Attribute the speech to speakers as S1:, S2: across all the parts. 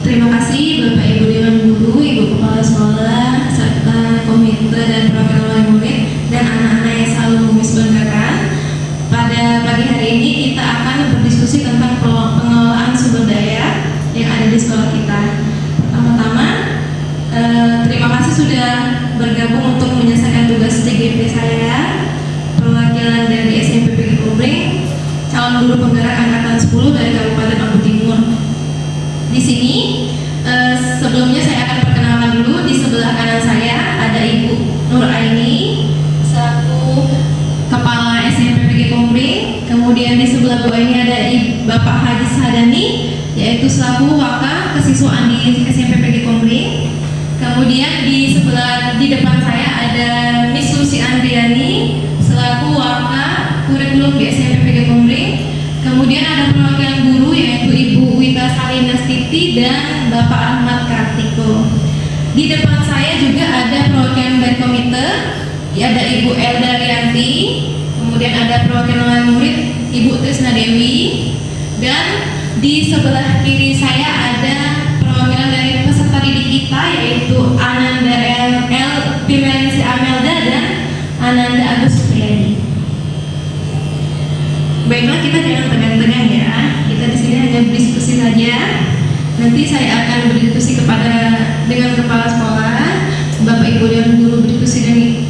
S1: Terima kasih Bapak Ibu Dewan Guru, Ibu Kepala Sekolah, serta komite dan perwakilan wali murid dan anak-anak yang selalu Miss banggakan. Pada pagi hari ini kita akan berdiskusi tentang pengelolaan sumber daya yang ada di sekolah kita. Pertama-tama, terima kasih sudah bergabung untuk menyelesaikan tugas TGP saya, perwakilan dari SMP PG Kumbring, calon guru penggerak angkatan 10 dari Kabupaten Lampung Timur. Di sini sebelumnya saya akan perkenalkan dulu. Di sebelah kanan saya ada Ibu Nur Aini selaku Kepala SMP PG Kumbring. Kemudian di sebelah bawah ini ada Bapak Haji Sadani yaitu selaku Waka Kesiswaan di SMP PG Kumbring. Kemudian di depan saya ada Miss Susi Andriani selaku Waka Kurikulum di SMP PG Kumbring. Kemudian ada perwakilan guru yaitu Ibu Wita Salinastiti dan Bapak Ahmad Kartiko. Di depan saya juga ada perwakilan dari komite, ada Ibu Elda Rianti, kemudian ada perwakilan wali murid Ibu Trisna Dewi, dan di sebelah kiri saya ada perwakilan dari peserta didik kita yaitu Ananda L. Pimelensi Amelda dan Ananda Agus Supriyadi. Baiklah, kita jangan tegang-tegang ya. Kita di sini hanya berdiskusi saja. Nanti saya akan berdiskusi dengan kepala sekolah, Bapak Ibu Dewan Guru berdiskusi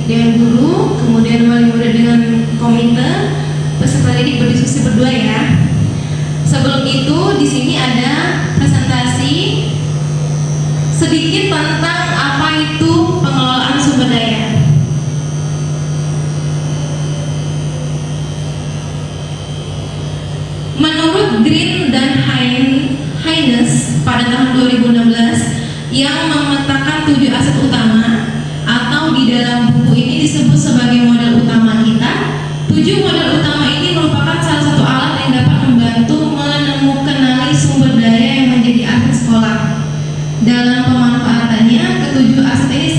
S1: dengan guru, kemudian wali murid dengan komite, peserta didik berdiskusi berdua ya. Sebelum itu di sini ada presentasi sedikit tentang apa itu pengelolaan sumber daya. Menurut Green dan Haynes pada tahun 2016 yang memetakan 7 aset utama atau di dalam buku ini disebut sebagai modal utama kita. 7 modal utama ini merupakan salah satu alat yang dapat membantu menemukan sumber daya yang menjadi aset sekolah. Dalam pemanfaatannya, ketujuh aset ini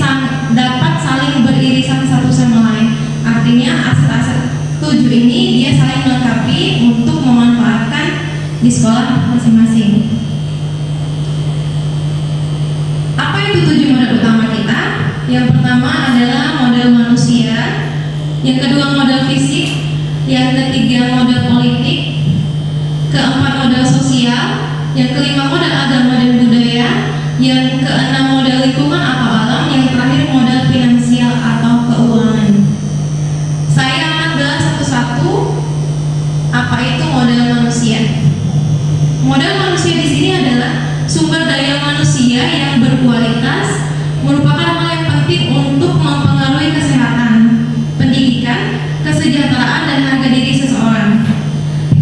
S1: dapat saling beririsan satu sama lain. Artinya aset-aset 7 ini dia saling melengkapi untuk memanfaatkan di sekolah masing-masing. Apa itu 7 modal utama kita? Yang pertama adalah modal manusia, yang kedua modal fisik, yang ketiga modal politik, keempat modal sosial, yang kelima modal agama dan budaya, yang keenam modal lingkungan atau alam, yang terakhir modal finansial atau keuangan. Saya akan bahas satu-satu apa itu modal manusia. Modal manusia di sini adalah sumber daya manusia yang berkualitas, merupakan hal yang penting untuk mempengaruhi kesehatan, pendidikan, kesejahteraan, dan harga diri seseorang.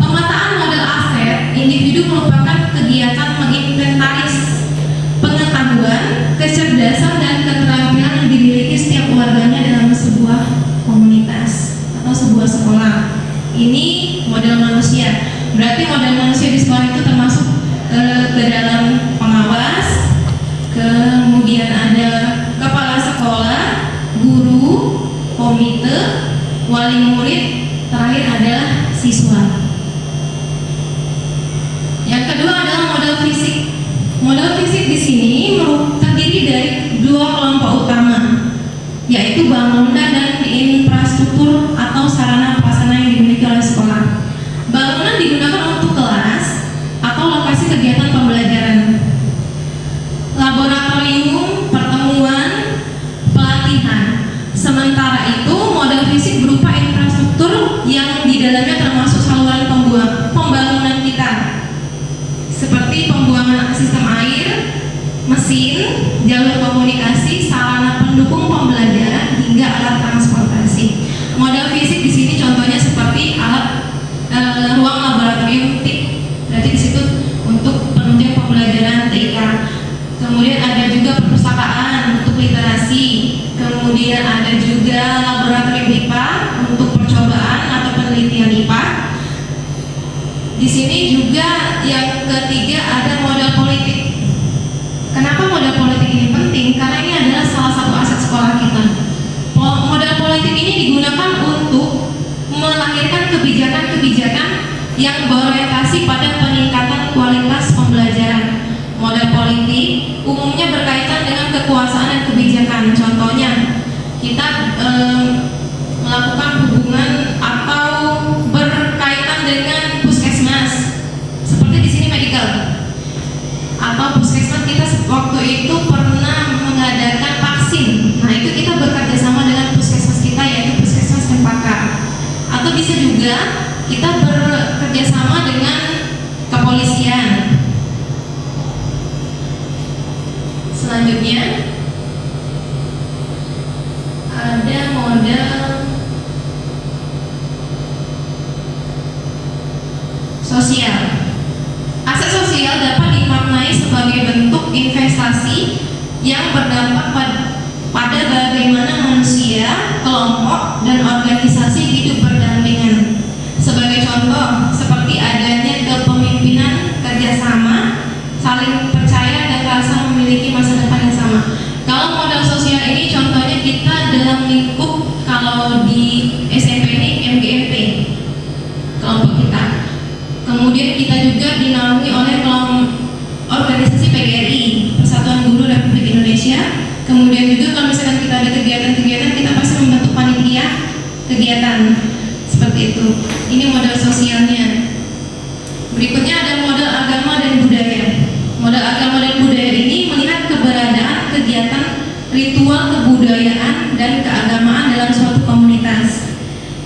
S1: Pemetaan modal aset individu merupakan kegiatan menginventaris pengetahuan, kecerdasan, dan keterampilan yang dimiliki setiap warganya dalam sebuah komunitas atau sebuah sekolah. Ini modal manusia. Berarti modal manusia di sekolah itu termasuk ke dalam pengawas, kemudian ada kepala sekolah, guru, komite, wali murid, terakhir adalah siswa. Yang kedua adalah modal fisik. Modal fisik di sini terdiri dari 2 kelompok utama, yaitu bangunan dan infrastruktur atau sarana prasarana yang dimiliki oleh sekolah. Bangunan digunakan untuk kelas atau lokasi kegiatan pembelajaran, laboratorium, pertemuan, pelatihan. Sementara itu modal fisik berupa infrastruktur yang di dalamnya termasuk saluran pembangunan kita, seperti pembuangan sistem air, mesin, jalur komunikasi, sarana pendukung pembelajaran literasi, kemudian ada juga laboratorium IPA untuk percobaan atau penelitian IPA. Di sini juga yang ketiga ada modal politik. Kenapa modal politik ini penting? Karena ini adalah salah satu aset sekolah kita. Modal politik ini digunakan untuk melahirkan kebijakan-kebijakan yang berorientasi pada peningkatan kualitas pembelajaran. Modal politik umumnya berkaitan dengan kekuasaan dan kebijakan. Contohnya, kita melakukan hubungan atau berkaitan dengan puskesmas, seperti di sini medical atau puskesmas. Kita waktu itu pernah mengadakan vaksin. Nah, itu kita bekerja sama dengan puskesmas kita, yaitu puskesmas Cempaka. Atau bisa juga kita bekerja sama dengan kepolisian. Selanjutnya ada modal sosial. Aset sosial dapat dimaknai sebagai bentuk investasi yang berdampak pada bagaimana manusia, kelompok, dan organisasi hidup berdampingan. Sebagai contoh, seperti adanya kepemimpinan kerjasama, saling percaya, dan rasa memiliki masa depan yang sama. Kalau modal sosial ini contohnya kita dalam lingkup, kalau di SMP ini MGMP, kelompok kita. Kemudian kita juga dinaungi oleh organisasi PGRI, Persatuan Guru Republik Indonesia. Kemudian juga kalau misalkan kita ada kegiatan-kegiatan, kita pasti membentuk panitia kegiatan seperti itu. Ini modal sosialnya. Berikutnya ada modal agama dan budaya. Modal agama dan budaya ini melihat keberadaan kegiatan ritual kebudayaan dan keagamaan dalam suatu komunitas,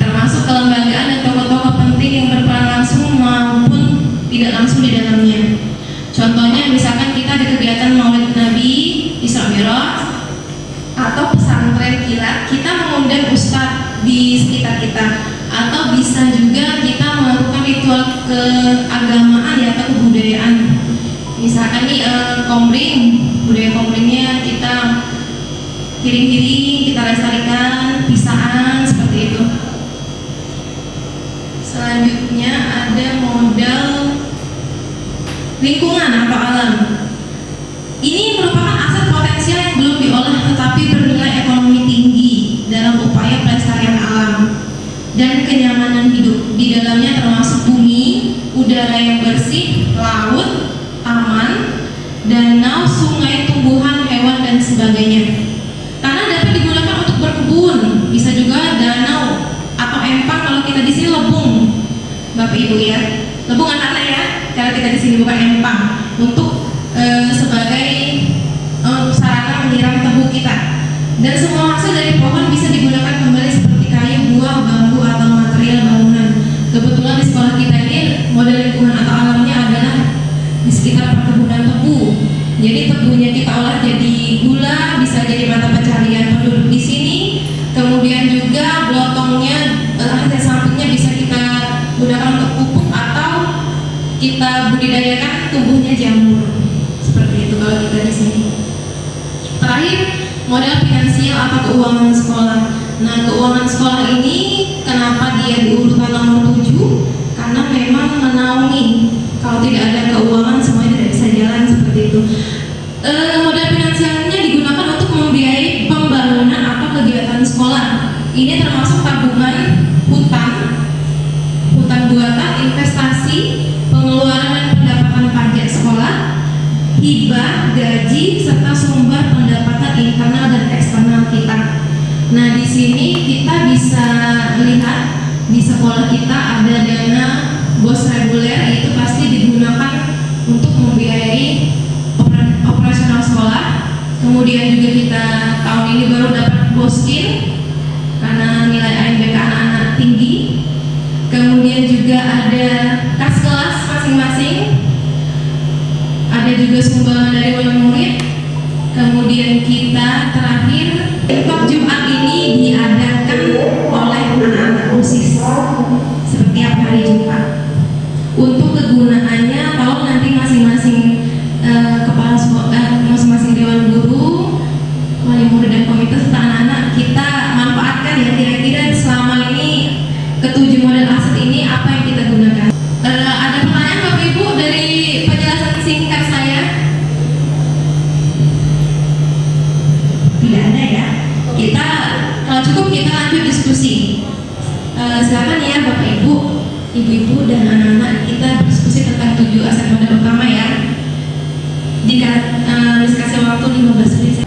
S1: termasuk kelembagaan dan tokoh-tokoh penting yang berperan langsung maupun tidak langsung di dalamnya. Contohnya misalkan kita ada kegiatan Maulid Nabi, Isra Mi'raj, atau pesantren kilat, kita mengundang ustadz di sekitar kita. Atau bisa juga kita melakukan ritual keagamaan ya, atau kebudayaan. Misalkan nih komring, budaya komringnya kita kiring-kiring, kita lestarikan, pisaan, seperti itu. Selanjutnya ada modal lingkungan atau alam. Ini merupakan aset potensial yang belum diolah tetapi bernilai ekonomi tinggi dalam upaya pelestarian alam dan kenyamanan hidup. Di dalamnya termasuk bumi, udara yang bersih, laut, taman, danau, sungai, tumbuhan, hewan, dan sebagainya. Tanah dapat digunakan untuk berkebun, bisa juga danau atau empang, kalau kita di sini lebung, Bapak Ibu ya. Lebung anak-anak ya, kalau kita di sini bukan empang, untuk sebagai sarana menyiram tebu kita. Dan semua hasil dari pohon bisa digunakan kembali seperti kayu, buah, bambu, atau material bangunan. Kebetulan di sekolah kita ini model lingkungan atau alamnya adalah di sekitar perkebunan tebu. Jadi tebunya kita olah jadi gula, bisa jadi mata pencarian penduduk di sini. Kemudian juga blotongnya, hasil sampingnya bisa kita gunakan untuk pupuk atau kita budidayakan tumbuhnya jamur. Seperti itu kalau kita di sini. Terakhir, modal finansial atau keuangan sekolah. Nah, keuangan sekolah ini kenapa dia di urutan nomor 7? Karena memang menaungi. Kalau tidak ada keuangan semuanya tidak bisa jalan, seperti itu. Modal finansialnya digunakan untuk membiayai pembangunan atau kegiatan sekolah. Ini termasuk tabungan, hutan buatan, investasi, pengeluaran dan pendapatan pajak sekolah, hibah, gaji, serta sumber pendapatan internal dan eksternal kita. Nah, di sini kita bisa melihat di sekolah kita ada dana bos reguler, itu pasti digunakan untuk membiayai operasional sekolah. Kemudian juga kita tahun ini baru dapat boskin karena nilai ANBK anak-anak tinggi. Kemudian juga ada kas kelas masing-masing, ada juga sumbangan dari wali murid. Kemudian kita terakhir, infak Jumat ini diadakan oleh anak-anak OSIS setiap hari Jumat. Untuk kegunaannya, kalau nanti masing-masing kepala sekolah, masing-masing dewan guru, wali tidak ada ya. Kita kalau cukup kita lanjut diskusi. Silakan ya Bapak Ibu, Ibu-ibu dan anak-anak, kita berdiskusi tentang 7 aset modal utama ya. Jika kasih waktu 15 menit.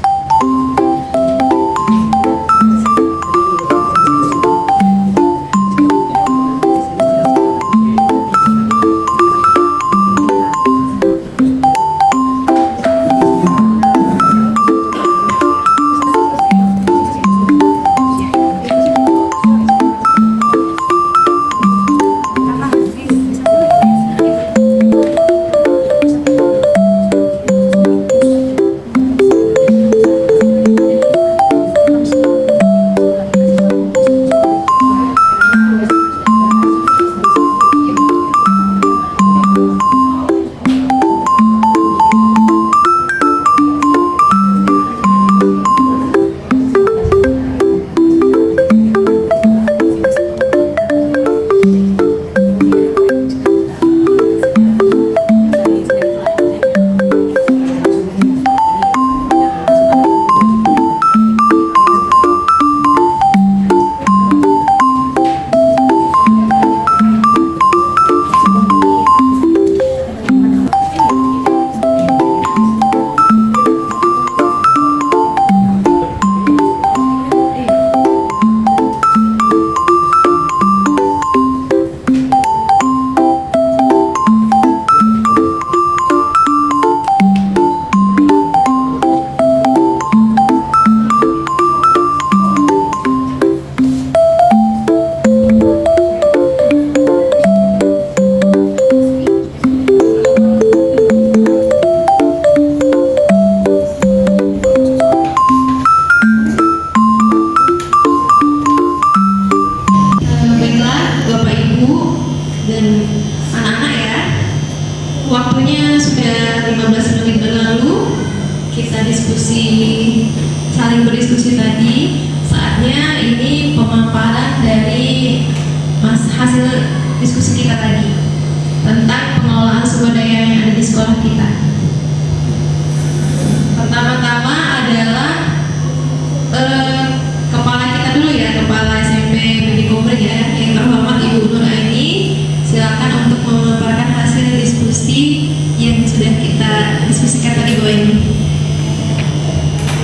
S1: Waktunya sudah 15 menit berlalu. Kita saling berdiskusi tadi. Saatnya ini pemaparan dari hasil diskusi kita tadi tentang pengelolaan sumber daya yang ada di sekolah kita. Pertama-tama adalah kepala kita dulu ya, kepala SMP Budi Komering ya, yang terhormat Ibu Nur Aini. Silakan untuk memaparkan hasil diskusi yang sudah kita diskusikan tadi Bu Aini.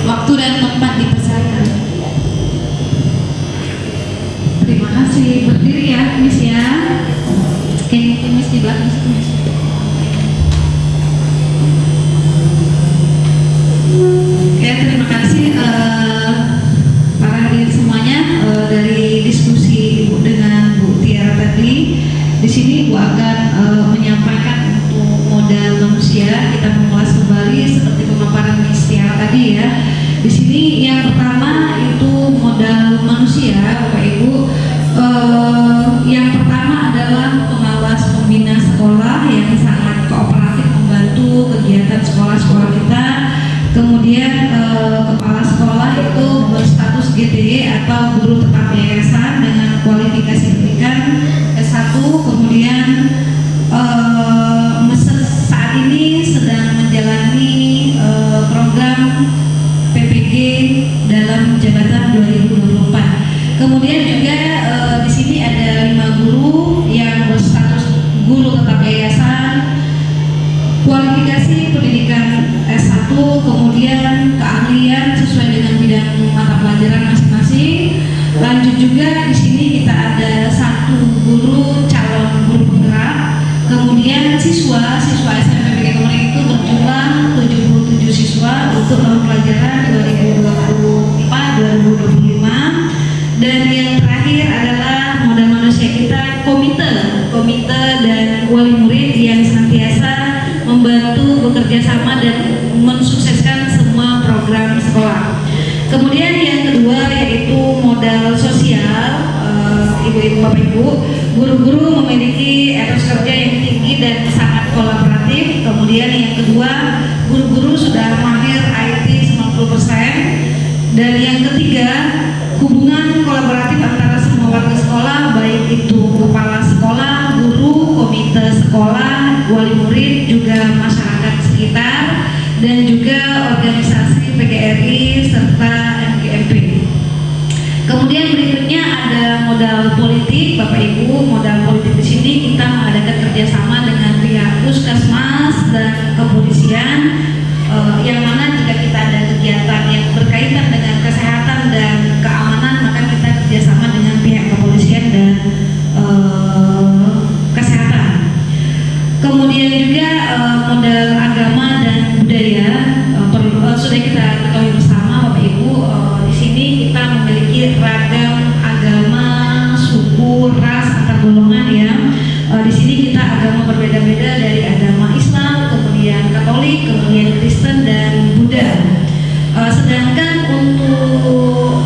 S1: Waktu dan tempat dipersilakan.
S2: Terima kasih. Berdiri ya, Miss ya. Oke, Miss di belakang. Oke, terima kasih para hadirin semuanya dari diskusi Ibu dengan Bu Tiara tadi. Di sini Ibu akan menyampaikan untuk modal manusia. Kita mengulas kembali seperti pemaparan Miss Tiara tadi ya. Di sini yang pertama itu modal manusia, Bapak Ibu. Yang pertama adalah pengawas pembina sekolah yang sangat kooperatif membantu kegiatan sekolah-sekolah kita. Kemudian kepala sekolah itu berstatus GTY atau guru tetap yayasan dengan kualifikasi pendidikan S1. Kemudian saat ini sedang menjalani program PPG dalam jabatan 2024. Kemudian juga di sini ada 5 guru yang berstatus guru tetap yayasan, kualifikasi pendidikan S1, kemudian keahlian sesuai dengan bidang mata pelajaran masing-masing. Lanjut juga di sini kita ada 1 guru calon guru penggerak. Kemudian siswa SMP Budi Komering itu berjumlah 77 siswa untuk tahun pelajaran 2024-2025. Dan yang terakhir adalah modal manusia kita, komite dan wali murid yang senantiasa membantu bekerja sama dan mensukseskan semua program sekolah. Kemudian yang kedua yaitu modal sosial. Ibu-ibu, Bapak Ibu, guru-guru memiliki etos kerja yang tinggi dan sangat kolaboratif. Kemudian yang kedua, guru-guru sudah mahir IT 90%. Dan yang ketiga, hubungan kolaboratif antara semua warga sekolah, baik itu kepala sekolah, guru, komite sekolah, wali murid, juga masyarakat sekitar, dan juga organisasi PGRI serta Kemudian berikutnya ada modal politik, Bapak Ibu. Modal politik di sini kita mengadakan kerjasama dengan pihak Puskesmas dan kepolisian, yang mana jika kita ada kegiatan yang berkaitan dengan kesehatan dan keamanan, maka kita kerjasama dengan pihak kepolisian dan kesehatan. Kemudian juga modal agama dan budaya, sudah kita ketahui bersama Bapak Ibu, di sini kita memiliki ragam agama, suku, ras, antar golongan ya. Di sini kita agama berbeda-beda, dari agama Islam, kemudian Katolik, kemudian Kristen dan Buddha. Sedangkan untuk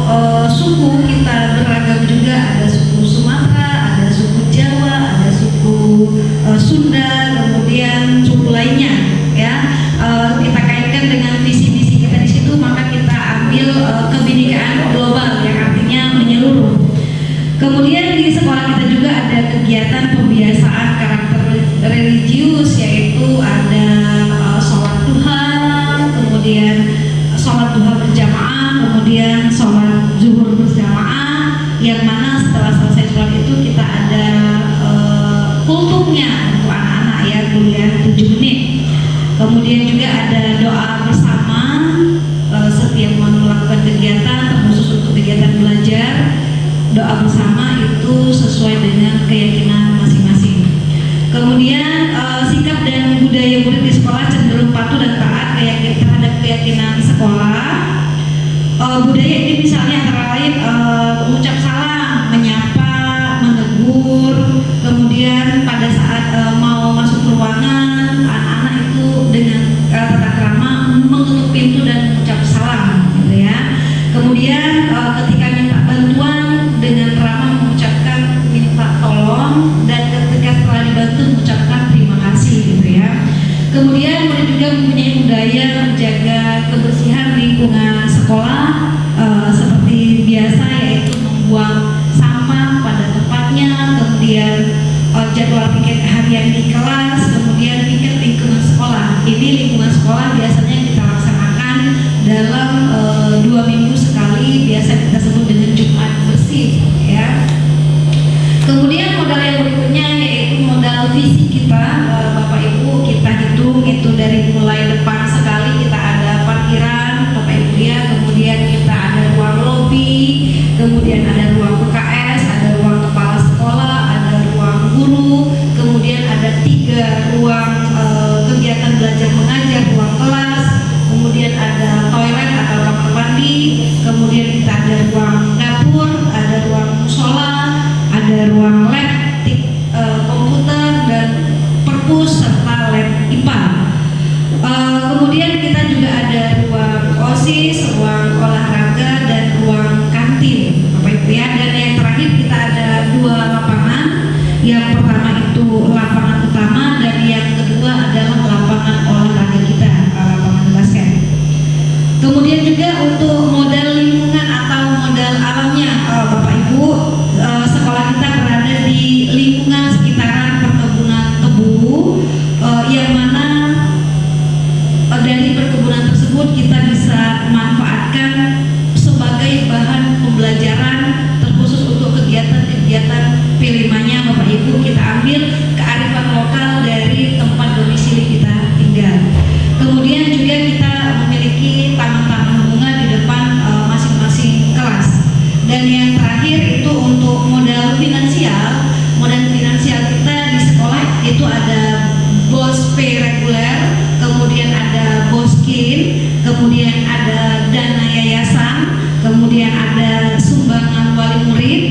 S2: suku kita beragam juga, ada suku Sumatera, ada suku Jawa, ada suku Sunda, kemudian suku lainnya ya. Kita kaitkan dengan visi misi kita di situ, maka kita ambil kebinekaan global yang artinya menyeluruh. Kemudian di sekolah kita juga ada kegiatan pembiasaan karakter religius, yaitu ada sholat duha, kemudian sholat duha berjamaah, kemudian sholat zuhur berjamaah, yang mana setelah selesai sholat itu kita ada kultumnya untuk anak-anak ya, kuliah 7 menit. Kemudian juga ada doa bersama setiap melakukan kegiatan, terkhusus untuk kegiatan belajar. Doa bersama itu sesuai dengan keyakinan masing-masing. Kemudian sikap dan budaya murid di sekolah cenderung patuh dan taat terhadap keyakinan sekolah. Budaya ini misalnya antara lain mengucap salam, menyapa, menegur, kemudian pada saat mau masuk ruangan, anak-anak itu dengan tata krama menutup pintu dan mengucap salam, gitu ya. Kemudian ketika minta bantuan dengan ramah mengucapkan minta tolong, dan ketika setelah dibantu mengucapkan terima kasih, gitu ya. Kemudian murid juga mempunyai budaya menjaga kebersihan lingkungan sekolah, seperti biasa, yaitu membuang sampah pada tempatnya, kemudian jadwal piket harian di kelas, kemudian piket lingkungan sekolah. Ini lingkungan sekolah biasanya kita laksanakan dalam 2 minggu sekali, biasa kita sebut dengan Jumat bersih ya. Kemudian modal yang berikutnya yaitu modal fisik kita, Bapak Ibu, kita hitung itu dari mulai depan sekali kita ada parkiran Bapak Ibu ya, kemudian kita ada ruang lobi, kemudian ada ruang UKS, ada ruang kepala sekolah, ada ruang guru, kemudian ada 3 ruang kegiatan belajar mengajar, ruang kelas, kemudian ada toilet atau kamar mandi, kemudian kita ada ruang dapur, ada ruang musola, ada ruang lab, komputer dan perpus serta lab IPA. Kemudian kita juga ada ruang OSIS, ruang olahraga dan ruang kantin, Bapak Ibu ya. Dan yang terakhir kita ada 2 lapangan. Yang pertama itu lapangan utama, dan yang kedua adalah lapangan olahraga kita, lapangan basket. Kemudian juga untuk modal lingkungan atau modal alamnya, Bapak Ibu, sekolah kita berada di lingkungan sekitaran perkebunan tebu, yang mana dari perkebunan tersebut kita bisa manfaatkan sebagai bahan pembelajaran, terkhusus untuk kegiatan-kegiatan P5-nya Bapak Ibu. Kita ambil kearifan lokal dari tempat domisili kita tinggal. Kemudian juga kita memiliki taman-taman bunga di depan masing-masing kelas. Dan yang terakhir itu untuk modal finansial. Modal finansial kita di sekolah itu ada BOS P reguler, kemudian ada BOSKIN, kemudian ada dana yayasan, kemudian ada sumbangan wali murid,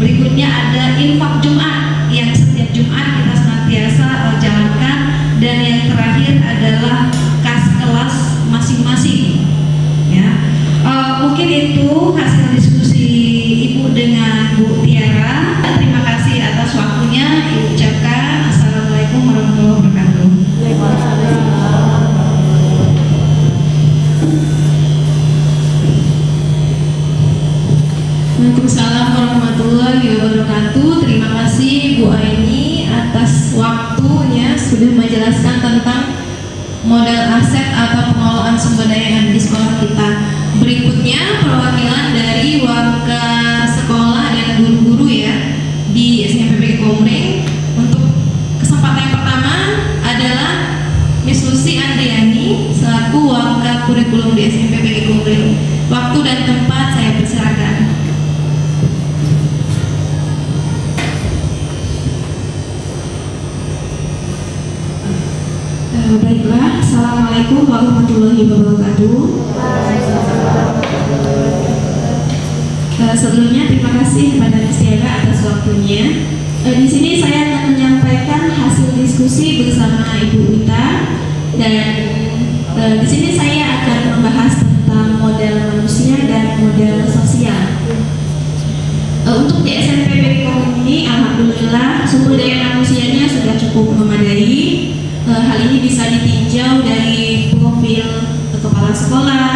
S2: berikutnya ada infak Jumat yang setiap Jumat kita senantiasa jalankan, dan yang terakhir adalah kas kelas masing-masing ya. Mungkin itu hasil diskusi Ibu dengan Bu Tiara. Terima kasih atas waktunya. Ibu ucapkan Assalamualaikum warahmatullahi wabarakatuh.
S1: Waalaikumsalam warahmatullahi wabarakatuh. Terima kasih Bu Aini atas waktunya sudah menjelaskan tentang modal aset atau pengelolaan sumber daya yang ada di sekolah kita. Berikutnya perwakilan dari warga Komering. Untuk kesempatan yang pertama adalah Miss Lucy Andriani selaku Wakil Kurikulum di SMP PG Komering. Waktu dan tempat saya persilakan.
S3: Baiklah, Assalamualaikum warahmatullahi wabarakatuh. Sebelumnya terima kasih kepada Miss Tiara atas waktunya. Di sini saya akan menyampaikan hasil diskusi bersama Ibu Wita, dan di sini saya akan membahas tentang model manusia dan model sosial. Untuk di SMP PG Komering ini, alhamdulillah sumber daya manusianya sudah cukup memadai. Hal ini bisa ditinjau dari profil kepala sekolah,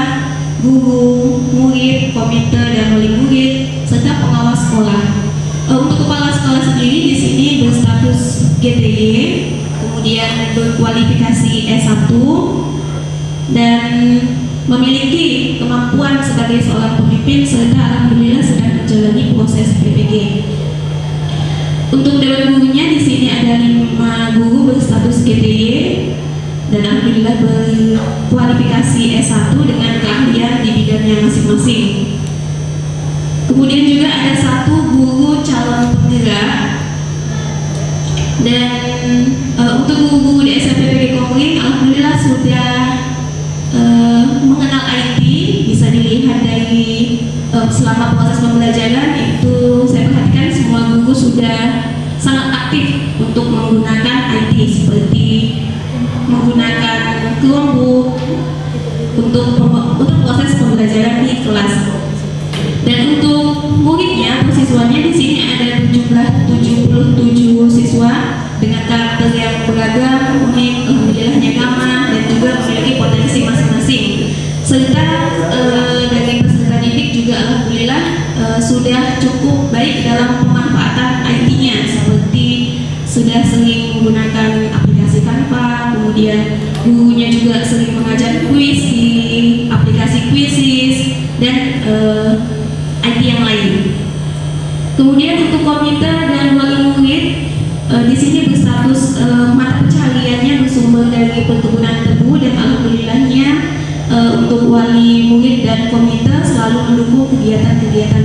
S3: guru, murid, komite dan wali murid, serta pengawas sekolah. Untuk kepala sekolah sendiri di sini berstatus GTY, kemudian berkualifikasi S1 dan memiliki kemampuan sebagai seorang pemimpin, serta alhamdulillah sedang menjalani proses PPG. Untuk dewan gurunya di sini ada 5 guru berstatus GTY dan alhamdulillah berkualifikasi S1 dengan keahlian di bidangnya masing-masing. Kemudian juga ada 1 guru calon penggerak, dan untuk guru-guru di SMP PG Komering alhamdulillah sudah mengenal IT. Bisa dilihat dari selama proses pembelajaran itu saya perhatikan semua guru sudah sangat aktif untuk menggunakan IT, seperti menggunakan Chromebook untuk proses pembelajaran di kelas. Dan untuk muridnya atau siswanya di sini ada jumlah 77 siswa dengan karakter yang beragam, unik, alhamdulillahnya ramah, dan juga memiliki potensi masing-masing. Serta dari peserta didik juga alhamdulillah sudah cukup baik dalam pemanfaatan IT-nya, seperti sudah sering menggunakan aplikasi Canva, kemudian gurunya juga sering mengajar kuis di aplikasi Quizizz dan IT yang lain. Kemudian untuk komite dan wali murid di sini berstatus mata pencahariannya bersumber dari perkebunan tebu, dan alhamdulillahnya untuk wali murid dan komite selalu mendukung kegiatan-kegiatan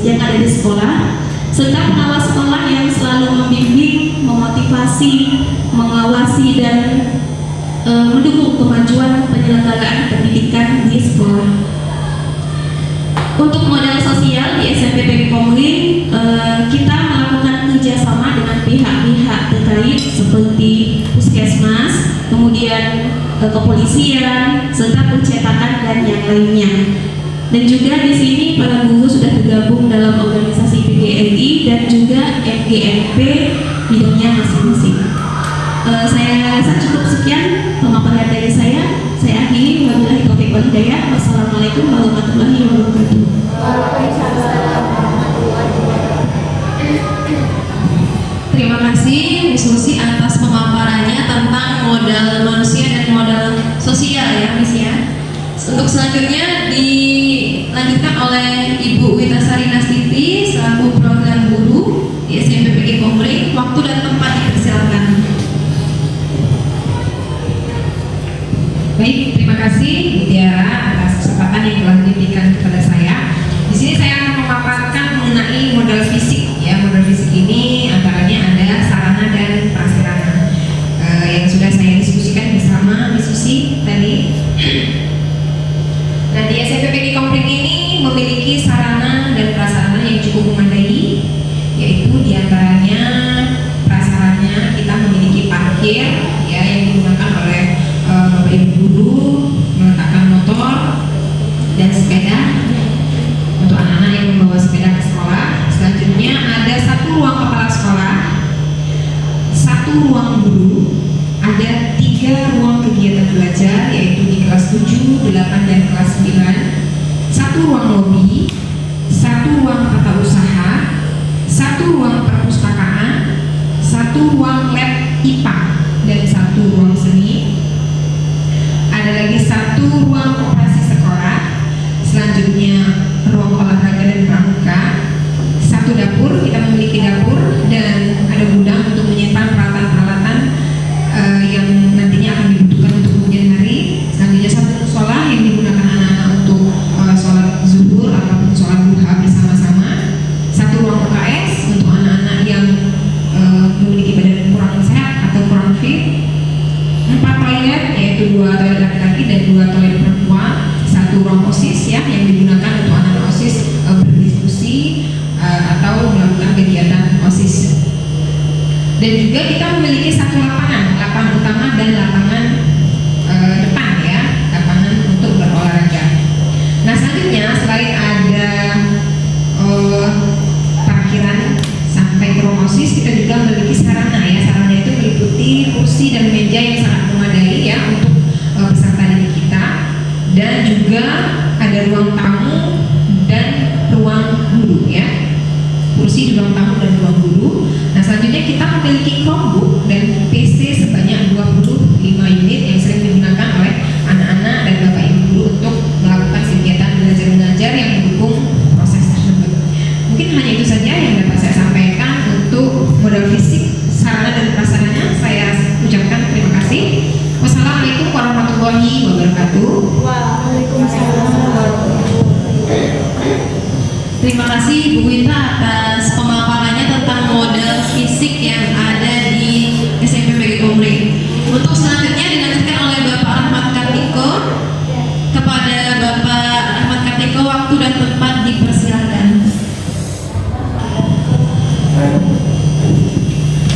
S3: yang ada di sekolah, serta pengawas sekolah yang selalu membimbing, memotivasi, mengawasi dan mendukung kemajuan penyelenggaraan pendidikan di sekolah. Untuk modal sosial di SMP PG Komering, kita melakukan kerjasama dengan pihak-pihak terkait seperti puskesmas, kemudian kepolisian, serta percetakan dan yang lainnya. Dan juga di sini para guru sudah tergabung dalam organisasi PGRI dan juga FGNP bidangnya masing-masing. Saya rasa cukup sekian pemaparan dari saya. Saya akhiri, wabillahi taufiq wal hidayah. Wassalamualaikum warahmatullahi wabarakatuh.
S1: Terima kasih Miss Lucy atas pemaparannya tentang modal manusia dan modal sosial ya Miss ya. Untuk selanjutnya dilanjutkan oleh Ibu Wita Sari Nastiti selaku program guru di SMP PG Komering. Waktu dan tempat dipersilakan.
S4: Baik, terima kasih Bu Tiara atas kesempatan yang telah diberikan kepada saya. Di sini saya akan memaparkan mengenai modal fisik. Ya, modal fisik ini antaranya ada sarana dan prasarana yang sudah saya diskusikan bersama Miss Susi tadi. Nah, di SMP PG Komering ini memiliki sarana dan prasarana yang cukup memadai, yaitu diantaranya prasarannya kita memiliki parkir ya yang digunakan oleh Bapak Ibu guru, meletakkan motor dan sepeda untuk anak-anak yang membawa sepeda ke sekolah. Selanjutnya ada 1 ruang kepala sekolah, 1 ruang guru, ada 3 ruang kegiatan belajar yaitu di kelas 7, 8 dan kelas 9, 1 ruang lobi, 1 ruang tata usaha, 1 ruang perpustakaan, 1 ruang lab IPA dan 1 ruang seni. Ada lagi 1 ruang koperasi sekolah, selanjutnya ruang olahraga dan pramuka, 1 dapur, kita memiliki dapur, dan ada ada gudang untuk menyimpan peralatan-peralatan yang nantinya akan dibutuhkan untuk kemudian hari. Selanjutnya satu musola yang digunakan anak-anak untuk sholat zuhur ataupun sholat duha bersama-sama. Satu ruang UKS untuk anak-anak yang memiliki badan kurang sehat atau kurang fit. 4 toilet, yaitu 2 toilet laki-laki dan 2 toilet perempuan. 1 ruang OSIS ya yang digunakan untuk anak-anak OSIS berdiskusi atau melakukan kegiatan OSIS. Dan juga kita memiliki 1 lapangan utama dan lapangan depan ya, lapangan untuk berolahraga. Nah selanjutnya selain ada parkiran sampai ke ruang OSIS, kita juga memiliki sarana ya. Sarana itu meliputi kursi dan meja yang sangat memadai ya untuk peserta didik kita, dan juga ada ruang tamu dan ruang guru ya. Kursi di ruang tamu dan ruang guru. Nah selanjutnya kita memiliki Chromebook dan PC sebanyak 25 unit yang sering digunakan oleh anak-anak dan bapak ibu guru untuk melakukan kegiatan belajar mengajar yang mendukung proses tersebut. Mungkin hanya itu saja yang dapat saya sampaikan untuk modal fisik, sarana dan prasarana. Saya ucapkan terima kasih. Wassalamualaikum warahmatullahi wabarakatuh.
S1: Terima kasih Bu Wita atas pemaparannya tentang model fisik yang ada di SMP PG Komering. Untuk selanjutnya dilanjutkan oleh Bapak Rahmat Kartiko. Kepada Bapak Rahmat Kartiko, waktu dan tempat dipersilakan.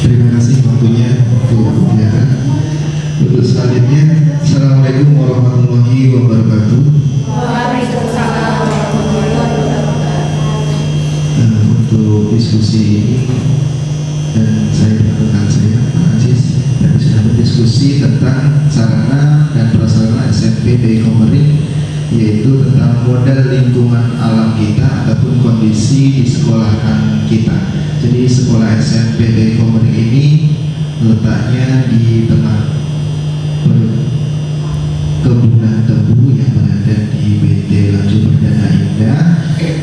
S5: Terima kasih waktunya Bu Tiara. Untuk selanjutnya, Assalamualaikum warahmatullahi wabarakatuh. Untuk diskusi ini dan saya Pak Aziz dan sudah berdiskusi tentang sarana dan prasarana SMP PGI Komering, yaitu tentang model lingkungan alam kita ataupun kondisi di sekolahan kita. Jadi sekolah SMP PGI Komering ini letaknya di tengah perkebunan tebu yang berada di BT Laju Perdana Indah,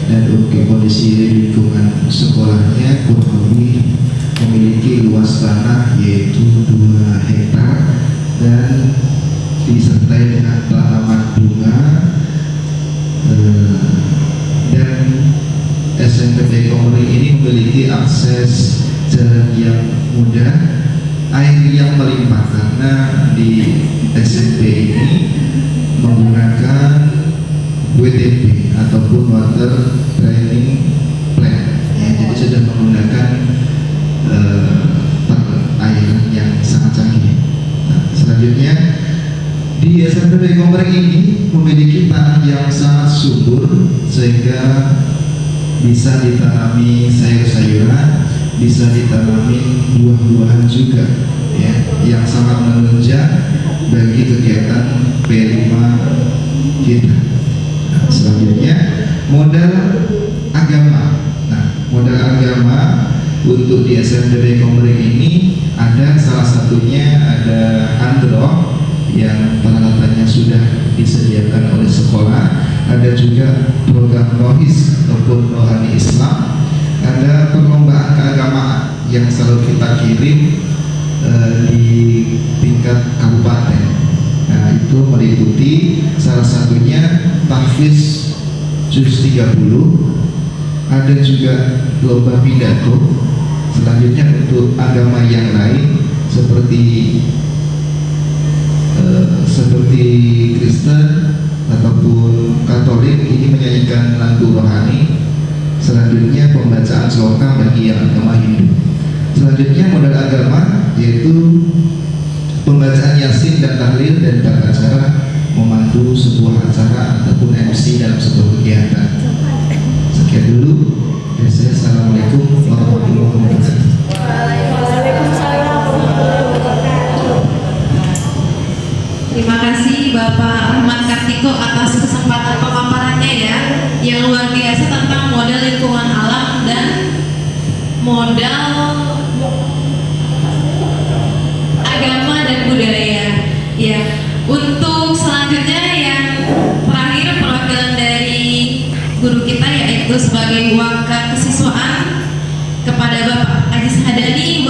S5: dan untuk kondisi lingkungan sekolahnya kurang lebih memiliki luas tanah yaitu 2 hektar dan disertai dengan tanaman bunga, dan SMP PGI Komering ini memiliki akses jalan yang mudah, air yang melimpah karena di SMP ini menggunakan WTP ataupun Water Training Plant ya, jadi sudah menggunakan perairan yang sangat canggih. Nah, selanjutnya di SMP PGI Komering ini memiliki tanah yang sangat subur sehingga bisa ditanami sayur-sayuran, bisa ditanami buah-buahan juga ya, yang sangat menunjang bagi kegiatan P5 kita. Nah, selanjutnya modal agama. Nah, modal agama untuk di SMP PGI Komering ini ada salah satunya ada android yang peralatannya sudah disediakan oleh sekolah, ada juga program rohis ataupun rohani Islam, ada perlombaan keagamaan yang selalu kita kirim di tingkat kabupaten. Nah, itu meliputi salah satunya tahfiz juz 30, ada juga lomba pidato. Selanjutnya untuk agama yang lain seperti Kristen ataupun Katolik ini menyanyikan lagu rohani. Selanjutnya pembacaan sloka bagi yang agama Hindu. Selanjutnya modal agama yaitu pembacaan Yasin dan tahlil dan tata cara memandu sebuah acara ataupun MC dalam sebuah kegiatan. Sekian dulu dari saya. Assalamualaikum warahmatullahi wabarakatuh.
S1: Terima kasih Bapak Ahmad Kartiko atas kesempatan pemaparannya ya, yang luar biasa tentang model lingkungan alam dan modal agama dan budaya. Ya, untuk selanjutnya yang terakhir perwakilan dari guru kita yaitu sebagai wakil kesiswaan kepada Bapak Aziz Hadani,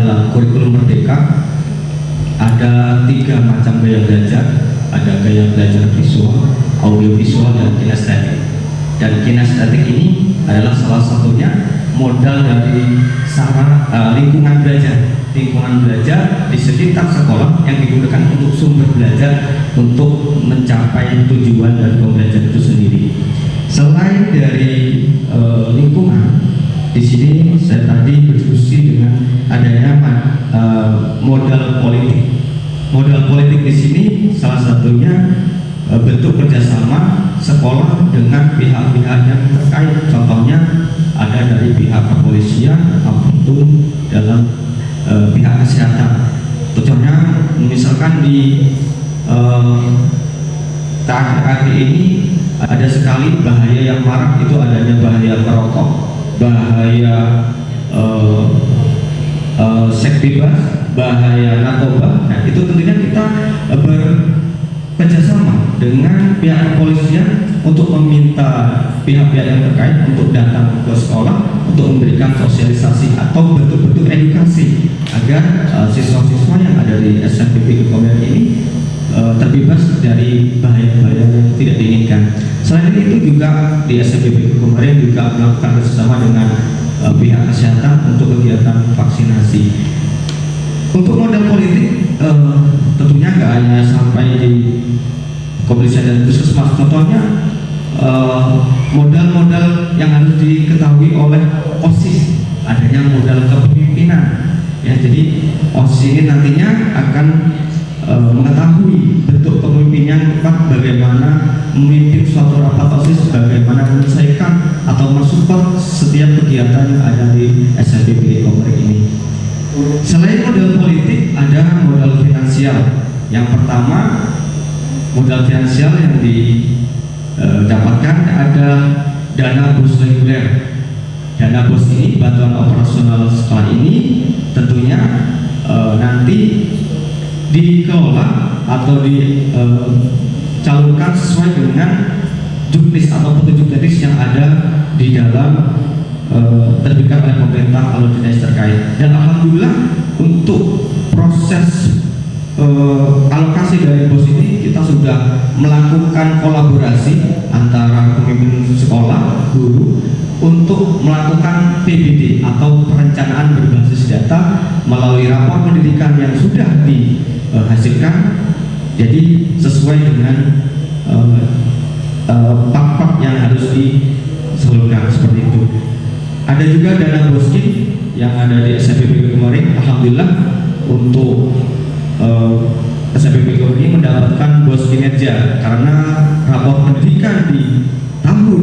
S6: dalam kurikulum Merdeka ada 3 macam gaya belajar. Ada gaya belajar visual, audiovisual, dan kinestetik. Dan kinestetik ini adalah salah satunya modal dari lingkungan belajar. Lingkungan belajar di sekitar sekolah yang digunakan untuk sumber belajar untuk mencapai tujuan dari pembelajaran itu sendiri. Selain dari lingkungan, di sini saya tadi berdiskusi dengan adanya modal politik. Modal politik di sini salah satunya bentuk kerjasama sekolah dengan pihak-pihak yang terkait. Contohnya ada dari pihak kepolisian ataupun dalam pihak kesehatan. Contohnya misalkan di akhir-akhir ini ada sekali bahaya yang marak, itu adanya bahaya merokok, bahaya seks bebas, bahaya narkoba. Nah, itu tentunya kita bekerjasama dengan pihak kepolisian untuk meminta pihak-pihak yang terkait untuk datang ke sekolah untuk memberikan sosialisasi atau bentuk-bentuk edukasi agar siswa-siswa yang ada di SMPP Kekomerik ini terbebas dari bahaya-bahaya yang tidak diinginkan. Selain itu juga di SMPP Kekomerik juga melakukan kerjasama dengan pihak kesehatan untuk kegiatan vaksinasi. Untuk modal politik tentunya nggak hanya sampai di kepolisian dan puskesmas. Contohnya modal-modal yang harus diketahui oleh OSIS, adanya modal kepemimpinan. Ya, jadi OSIS ini nantinya akan mengetahui bentuk kepemimpinan yang tepat, bagaimana memimpin suatu rapat OSIS, bagaimana menyelesaikan atau mensupport setiap kegiatan yang ada di SMPP Kekomerik ini. Selain modal politik, ada modal finansial. Yang pertama, modal finansial yang didapatkan ada dana BOS reguler. Dana BOS ini, bantuan operasional sekolah ini, tentunya nanti dikelola atau dicalurkan sesuai dengan juknis atau petunjuk teknis yang ada di dalam terbitkan oleh pemerintah atau dinas terkait. Dan alhamdulillah untuk proses alokasi dari BOS ini kita sudah melakukan kolaborasi antara pemimpin sekolah, guru untuk melakukan PBD atau perencanaan berbasis data melalui rapor pendidikan yang sudah dihasilkan. Jadi sesuai dengan part-part yang harus diseluruhkan seperti itu. Ada juga dana BOSKIN yang ada di SMPP Kekomerik. Alhamdulillah untuk SMPP Kekomerik ini mendapatkan BOS kinerja karena rapor pendidikan di tahun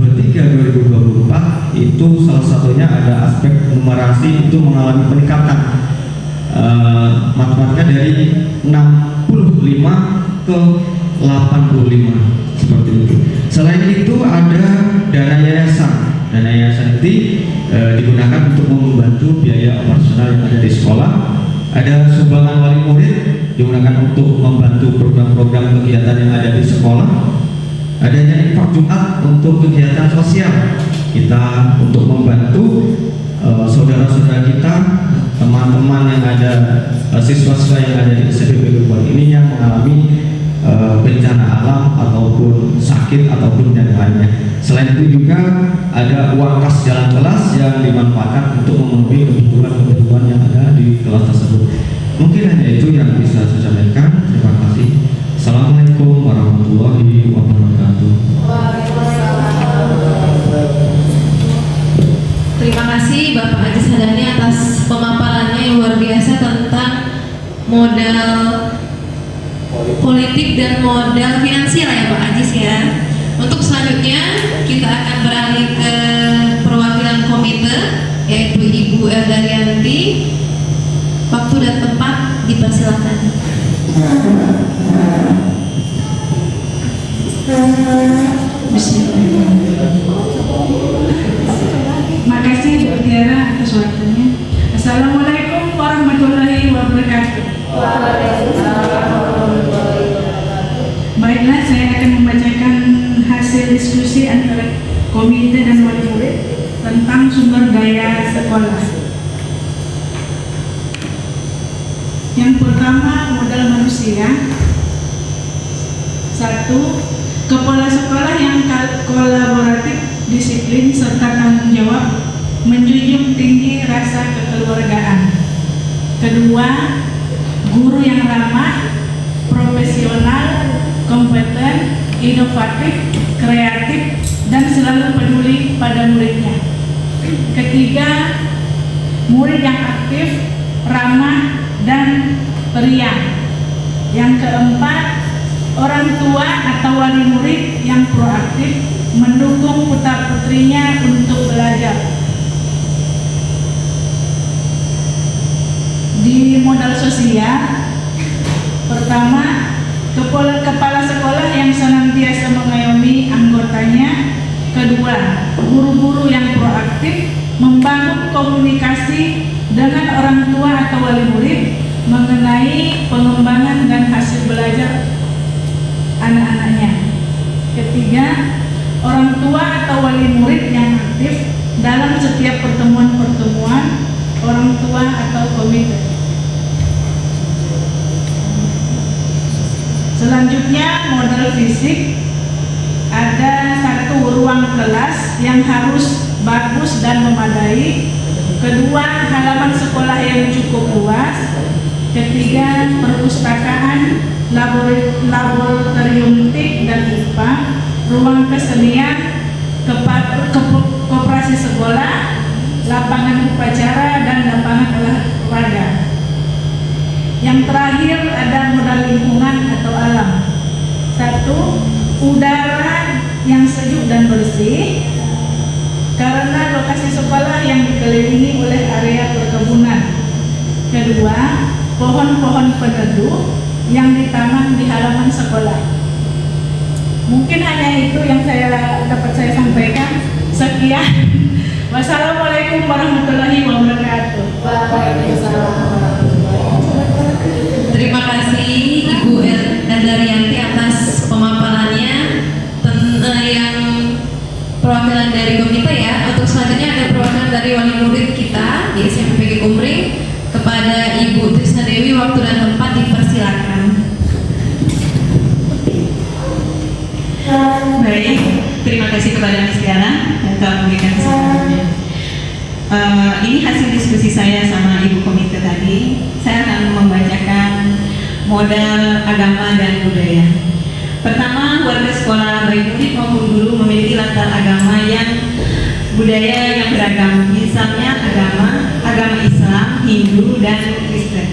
S6: 2023-2024 itu salah satunya ada aspek numerasi itu mengalami peningkatan matematika dari 65 ke 85 seperti itu. Selain itu ada dana yayasan. Dana yayasan ini digunakan untuk membantu biaya operasional yang ada di sekolah. Ada sumbangan wali murid digunakan untuk membantu program-program kegiatan yang ada di sekolah. Adanya infak Jumat untuk kegiatan sosial. Kita untuk membantu saudara-saudara kita, teman-teman yang ada, siswa-siswa yang ada di SMPP Kekomerik ini yang mengalami bencana alam ataupun sakit ataupun yang lainnya. Selain itu juga ada uang kas jalan kelas yang dimanfaatkan untuk memenuhi kebutuhan-kebutuhan yang ada di kelas tersebut. Mungkin hanya itu yang bisa saya sampaikan. Terima kasih. Assalamualaikum warahmatullahi wabarakatuh.
S1: Terima kasih Bapak Haji Sadani atas pemaparannya yang luar biasa tentang modal politik dan modal finansial ya Pak Ajis ya. Untuk selanjutnya kita akan beralih ke perwakilan komite yaitu Ibu Eldarianti. Waktu dan tempat dipersilakan.
S2: Makasih Bu Tiara atas waktunya. Assalamualaikum warahmatullahi wabarakatuh. Baiklah, saya akan membacakan hasil diskusi antara komite dan wali murid tentang sumber daya sekolah.
S7: pertama, modal manusia. 1. Kepala sekolah yang kolaboratif, disiplin, serta tanggung jawab, menjunjung tinggi rasa kekeluargaan. 2. Guru yang ramah, profesional, kompeten, inovatif, kreatif, dan selalu peduli pada muridnya. 3. Murid yang aktif, ramah, dan periang. Yang 4, orang tua atau wali murid yang proaktif, mendukung putra-putrinya untuk belajar. Di modal sosial, pertama, kepala sekolah yang senantiasa mengayomi anggotanya. 2. Guru-guru yang proaktif, membangun komunikasi dengan orang tua atau wali murid mengenai pengembangan dan hasil belajar anak-anaknya. 3. Orang tua atau wali murid yang aktif dalam setiap pertemuan-pertemuan orang tua atau komite. Selanjutnya, modal fisik. Ada 1. Ruang kelas yang harus bagus dan memadai. 2. Halaman sekolah yang cukup luas. 3. Perpustakaan, laboratorium TIK dan IPA, ruang kesenian, koperasi sekolah, lapangan upacara, dan lapangan olahraga. Yang terakhir ada modal lingkungan atau alam. 1. Udara yang sejuk dan bersih, karena lokasi sekolah yang dikelilingi oleh area perkebunan. 2. Pohon-pohon peneduh yang ditanam di halaman sekolah. Mungkin hanya itu yang dapat saya sampaikan. Sekian. Wassalamualaikum warahmatullahi wabarakatuh.
S1: Terima kasih Ibu Erdarianti atas pemaparannya yang perwakilan dari komite ya. Untuk selanjutnya ada perwakilan dari wali murid kita di SMP PG Kumring. Kepada Ibu Trisna Dewi, waktu dan tempat dipersilakan.
S8: Baik, terima kasih kepada Miss Tiara yang telah memberikan kesempatannya. Ini hasil diskusi saya sama Ibu Komite tadi. Saya akan membacakan modal agama dan budaya. Pertama, warga sekolah baik murid maupun guru memiliki latar agama yang budaya yang beragam, misalnya agama Islam, Hindu, dan Kristen.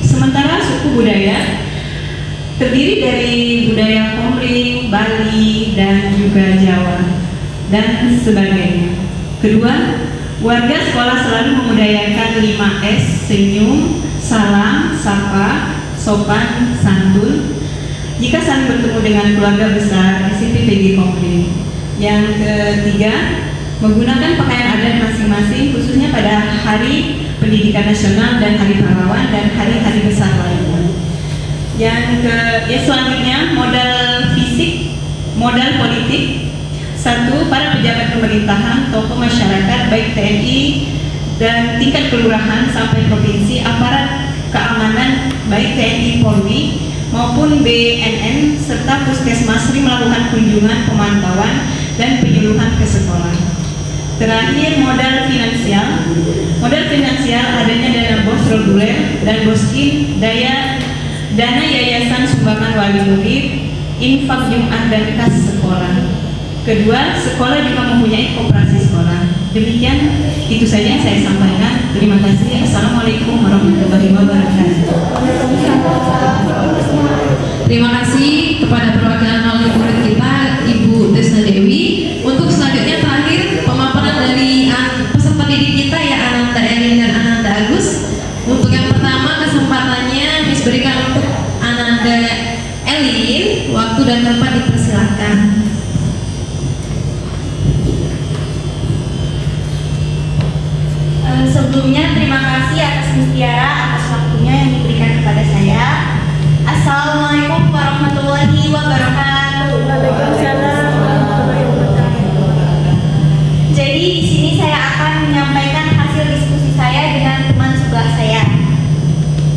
S8: Sementara suku budaya terdiri dari budaya Komring, Bali, dan juga Jawa, dan sebagainya. Kedua, warga sekolah selalu memudayakan 5S, senyum, salam, sapa, sopan, santun, jika saling bertemu dengan keluarga besar SMP PG Komring. Yang ketiga, menggunakan pakaian adat masing-masing, khususnya pada Hari Pendidikan Nasional dan Hari Pahlawan dan hari-hari besar lainnya. Selanjutnya, modal fisik, modal politik. 1. Para pejabat pemerintahan, tokoh masyarakat, baik TNI dan tingkat kelurahan sampai provinsi, aparat keamanan, baik TNI Polri maupun BNN serta puskesmas sering melakukan kunjungan, pemantauan, dan penyuluhan ke sekolah. Terakhir, modal finansial. Modal finansial adanya dana BOS reguler dan BOSKIN, dana yayasan sumbangan wali murid, infak Jumat dan kas sekolah. Kedua, sekolah juga mempunyai koperasi sekolah. Demikian, itu saja yang saya sampaikan. Terima kasih. Assalamualaikum warahmatullahi wabarakatuh.
S1: Terima kasih kepada perwakilan wali murid kita Ibu Trisna Dewi. Untuk selanjutnya terakhir pemaparan dari peserta didik kita ya, Ananda Elin dan Ananda Agus. Untuk yang pertama kesempatannya berikan untuk Ananda Elin, waktu dan tempat dipersilakan.
S9: Sebelumnya terima kasih atas Miss Tiara atas waktunya yang diberikan kepada saya. Assalamualaikum warahmatullahi wabarakatuh.
S7: Waalaikumsalam.
S9: Jadi di sini saya akan menyampaikan hasil diskusi saya dengan teman sebelah saya.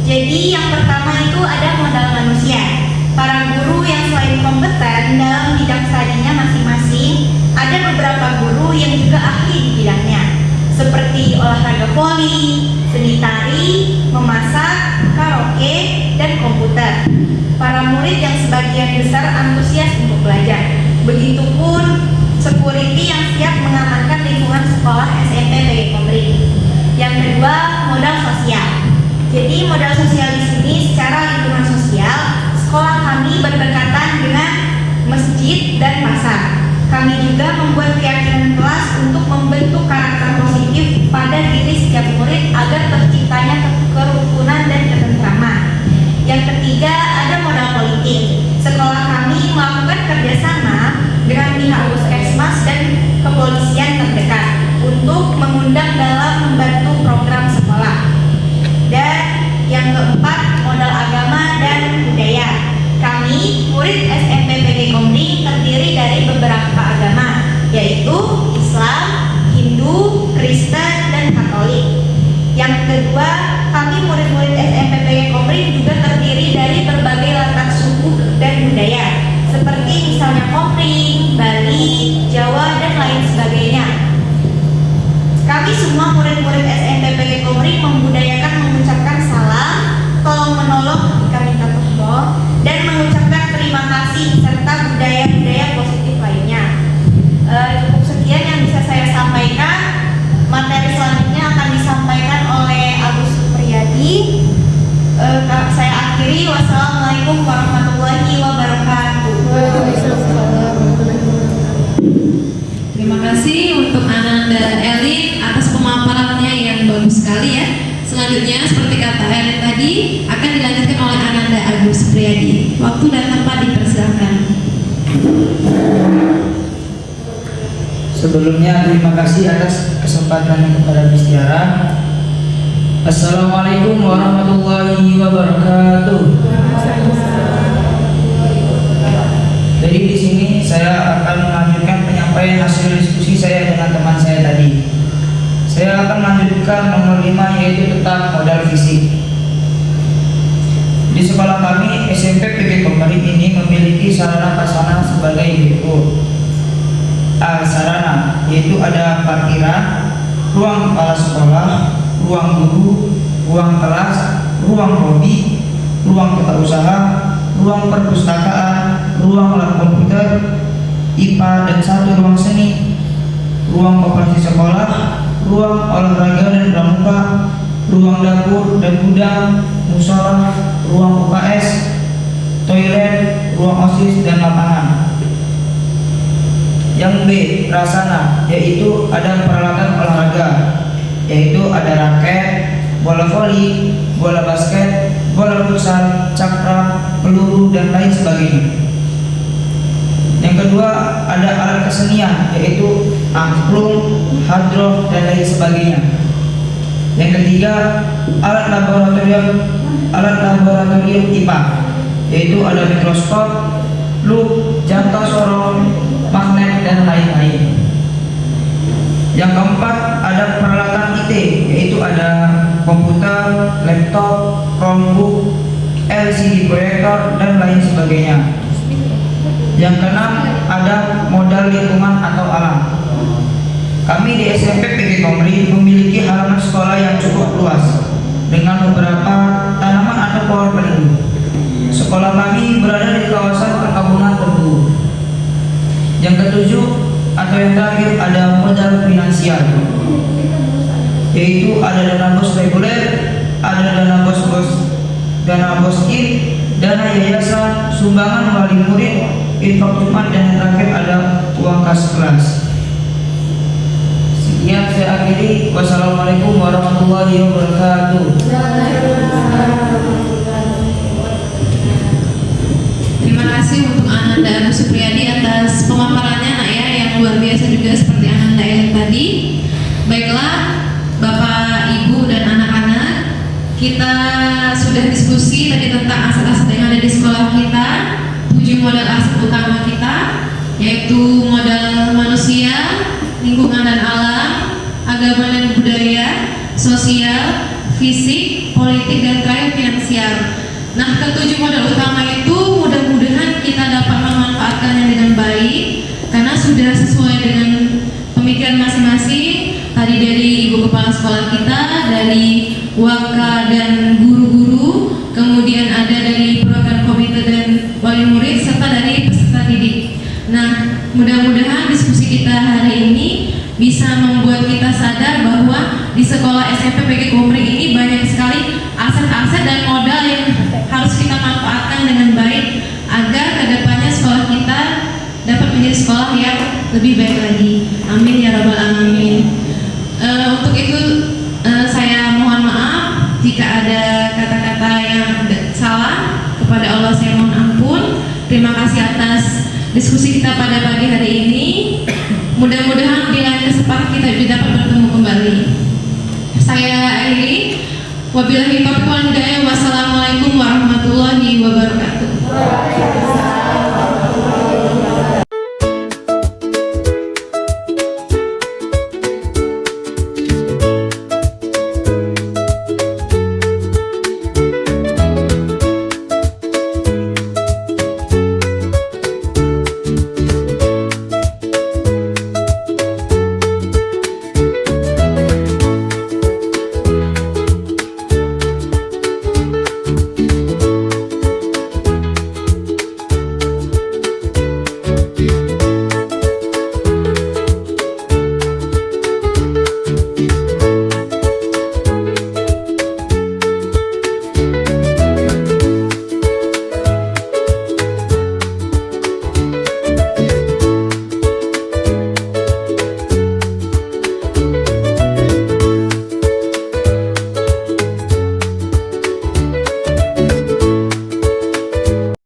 S9: Jadi Jadi yang pertama itu ada modal manusia. Para guru yang selain kompeten dalam bidang studinya masing-masing, ada beberapa guru yang juga ahli di bidangnya, seperti olahraga voli, seni tari, memasak, karaoke, dan komputer. Para murid yang sebagian besar antusias untuk belajar. Begitupun security yang siap mengamankan lingkungan sekolah SMP PG Komri. Yang kedua, modal sosial. Jadi modal sosial di sini secara lingkungan sosial, sekolah kami berdekatan dengan masjid dan pasar. Kami juga membuat keyakinan kelas untuk membentuk karakter positif pada diri setiap murid agar terciptanya kerukunan dan ketentraman. Yang ketiga, ada modal politik. Sekolah kami melakukan kerjasama dengan pihak Puskesmas dan kepolisian terdekat untuk mengundang dalam membantu program sekolah. Dan yang keempat, modal agama dan budaya. Kami, murid SMP PG Komri, terdiri dari beberapa agama, yaitu Islam, Hindu, Kristen, dan Katolik. Yang kedua, kami murid-murid SMP PG Komri juga terdiri dari berbagai latar suku dan budaya, seperti misalnya Komri, Bali, Jawa, dan lain sebagainya. Kami semua murid-murid SMP PG Komri membudayakan mengucapkan salam, tolong menolong jika minta tolong, dan mengucapkan terima kasih serta budaya-budaya positif lainnya. Cukup sekian yang bisa saya sampaikan. Materi selanjutnya akan disampaikan oleh Agus Supriyadi. Saya akhiri. Wassalamualaikum warahmatullahi wabarakatuh.
S1: Terima kasih untuk Ananda Elin atas pemaparannya yang bagus sekali ya. Selanjutnya seperti kata Elin tadi akan dilanjutkan oleh Ananda Agus Supriyadi. Waktu dan tempat dipersilakan.
S10: Sebelumnya terima kasih atas kesempatan kepada Miss Tiara. Assalamualaikum warahmatullahi wabarakatuh. Jadi di sini saya akan melanjutkan penyampaian hasil diskusi saya dengan teman saya tadi. Saya akan melanjutkan nomor 5, yaitu tentang modal fisik. Di sekolah kami SMP PG Komri ini memiliki sarana prasarana sebagai berikut. Sarana yaitu ada parkiran, ruang kepala sekolah, ruang guru, ruang kelas, ruang hobi, ruang tata usaha, ruang perpustakaan, ruang lab komputer, IPA dan 1 ruang seni, ruang koperasi sekolah, ruang olahraga dan pramuka, ruang dapur dan gudang, musola, ruang UKS, toilet, ruang OSIS dan lapangan. Yang B, prasarana, yaitu ada peralatan olahraga, yaitu ada raket, bola voli, bola basket, bola futsal, cakram, peluru dan lain sebagainya. Yang kedua, ada alat kesenian, yaitu angklung, hadroh dan lain sebagainya. Yang ketiga, alat laboratorium IPA, yaitu ada mikroskop, loop, jangka sorong, magnet dan lain-lain. Yang keempat, ada peralatan IT, yaitu ada komputer, laptop, Chromebook, LCD proyektor dan lain sebagainya. Yang keenam, ada modal lingkungan atau alam. Kami di SMP PG Komri memiliki halaman sekolah yang cukup luas dengan beberapa tanaman atau pohon pelindung. Sekolah kami berada di kawasan perkebunan tebu. Yang ketujuh atau yang terakhir, ada modal finansial, yaitu ada dana bos reguler, ada dana bos in, dana yayasan, sumbangan wali murid, infak Jumat, dan yang terakhir ada uang kas kelas. Sekian saya akhiri. Wassalamualaikum warahmatullahi wabarakatuh.
S1: Terima kasih untuk Ananda Agus Supriyadi atas pemaparannya nak ya, yang luar biasa juga seperti Ananda yang tadi. Baiklah Bapak, Ibu dan anak-anak, kita sudah diskusi tadi tentang aset-aset yang ada di sekolah kita, 7 modal aset utama kita, yaitu modal manusia, lingkungan dan alam, agama dan budaya, sosial, fisik, politik, dan terakhir finansial. Nah, ketujuh modal utama itu mudah-mudahan kita dapat memanfaatkannya dengan baik karena sudah sesuai dengan pemikiran masing-masing tadi dari ibu kepala sekolah kita, dari waka dan guru-guru, kemudian ada dari perwakilan komite dan wali murid serta dari peserta didik. Nah, mudah-mudahan diskusi kita hari ini bisa membuat kita sadar bahwa di sekolah SMP PG Komering ini banyak sekali aset-aset dan modal yang harus kita manfaatkan dengan baik agar kedepannya sekolah kita dapat menjadi sekolah yang lebih baik lagi. Amin ya rabbal alamin. Untuk itu saya mohon maaf jika ada kata-kata yang salah. Kepada Allah saya mohon ampun. Terima kasih atas diskusi kita pada pagi hari ini. Mudah-mudahan di lain kesempatan kita juga dapat bertemu kembali. Saya akhiri. Wabillahi taufiq wal hidayah. Wassalamualaikum warahmatullahi wabarakatuh.